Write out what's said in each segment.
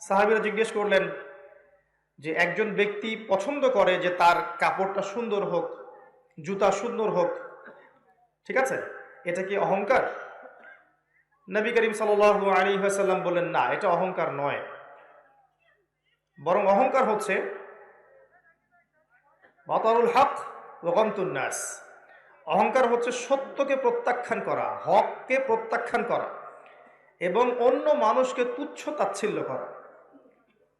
সাহাবীরা জিজ্ঞেস করলেন যে একজন ব্যক্তি পছন্দ করে যে তার কাপড়টা সুন্দর হোক, জুতা সুন্দর হোক, ঠিক আছে, এটা কি অহংকার? নবী করিম সাল্লাল্লাহু আলাইহি ওয়াসাল্লাম বললেন, না, এটা অহংকার নয়, বরং অহংকার হচ্ছে বাতারুল হক ওয়া গামতুন নাস। অহংকার হচ্ছে সত্যকে প্রত্যাখ্যান করা, হককে প্রত্যাখ্যান করা এবং অন্য মানুষকে তুচ্ছ তাচ্ছিল্য করা।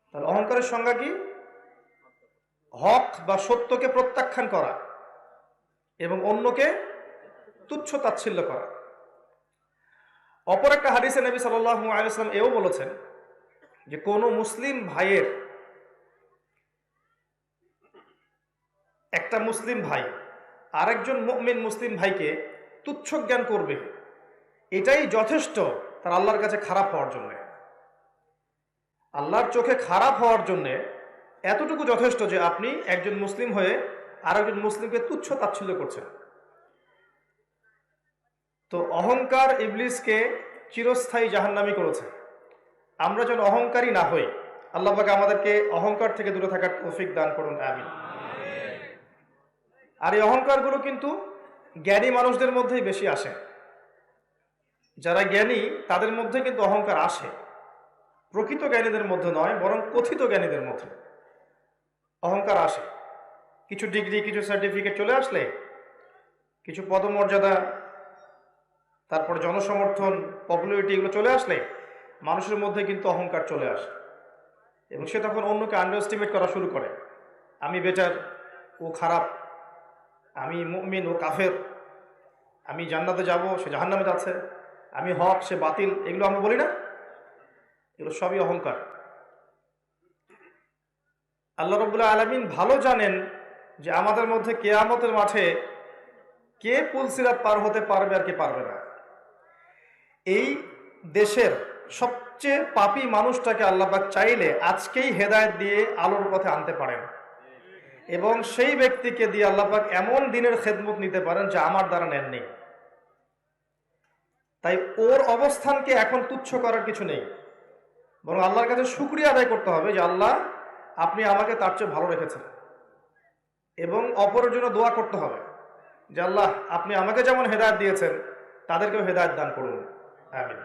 তাহলে অহংকারের সংজ্ঞা কি? হক বা সত্যকে প্রত্যাখ্যান করা এবং অন্যকে তুচ্ছ তাচ্ছিল্য করা। অপর একটা হাদিসে নবী সাল্লাল্লাহু আলাইহি ওয়াসাল্লাম এও বলেছেন যে কোনো মুসলিম ভাইয়ের, একটা মুসলিম ভাই আরেকজন মুমিন মুসলিম ভাইকে তুচ্ছ জ্ঞান করবে, এটাই যথেষ্ট তার আল্লাহর কাছে খারাপ হওয়ার জন্য। আল্লাহর চোখে খারাপ হওয়ার জন্য এতটুকু যথেষ্ট যে আপনি একজন মুসলিম হয়ে আরেকজন মুসলিমকে তুচ্ছ তাচ্ছিল্য করছেন। তো অহংকার ইবলিসকে চিরস্থায়ী জাহান্নামী করেছে। আমরা যেন অহংকারী না হই। আল্লাহ পাক আমাদেরকে অহংকার থেকে দূরে থাকার তৌফিক দান করুন, আমিন। আর এই অহংকারগুলো কিন্তু জ্ঞানী মানুষদের মধ্যেই বেশি আসে। যারা জ্ঞানী তাদের মধ্যে কিন্তু অহংকার আসে, প্রকৃত জ্ঞানীদের মধ্যে নয়, বরং কথিত জ্ঞানীদের মধ্যে অহংকার আসে। কিছু ডিগ্রি, কিছু সার্টিফিকেট চলে আসলে, কিছু পদমর্যাদা, তারপর জনসমর্থন, পপুলারিটি, এগুলো চলে আসলে মানুষের মধ্যে কিন্তু অহংকার চলে আসে এবং সে তখন অন্যকে আন্ডার এস্টিমেট করা শুরু করে। আমি বেটার, ও খারাপ, আমি মুমিন, ও কাফের, আমি জান্নাতে যাব, সে জাহান্নামে যাচ্ছে, আমি হক, সে বাতিল। এগুলো আমরা বলি না? এগুলো সবই অহংকার। আল্লাহ রাব্বুল আলামিন ভালো জানেন যে আমাদের মধ্যে কিয়ামতের মাঠে কে পুলসিরাত পার হতে পারবে আর কে পারবে না। এই দেশের সবচেয়ে পাপী মানুষটাকে আল্লাহ পাক চাইলে আজকেই হেদায়েত দিয়ে আলোর পথে আনতে পারেন এবং সেই ব্যক্তিকে দিয়ে আল্লাহ পাক এমন দিনের খেদমত নিতে পারেন যা আমার দ্বারা নেননি। তাই ওর অবস্থানকে এখন তুচ্ছ করার কিছু নেই, বরং আল্লাহর কাছে শুকরিয়া আদায় করতে হবে যে আল্লাহ, আপনি আমাকে তার চেয়ে ভালো রেখেছেন, এবং অপরের জন্য দোয়া করতে হবে যে আল্লাহ, আপনি আমাকে যেমন হেদায়েত দিয়েছেন তাদেরকেও হেদায়েত দান করুন, আমিন।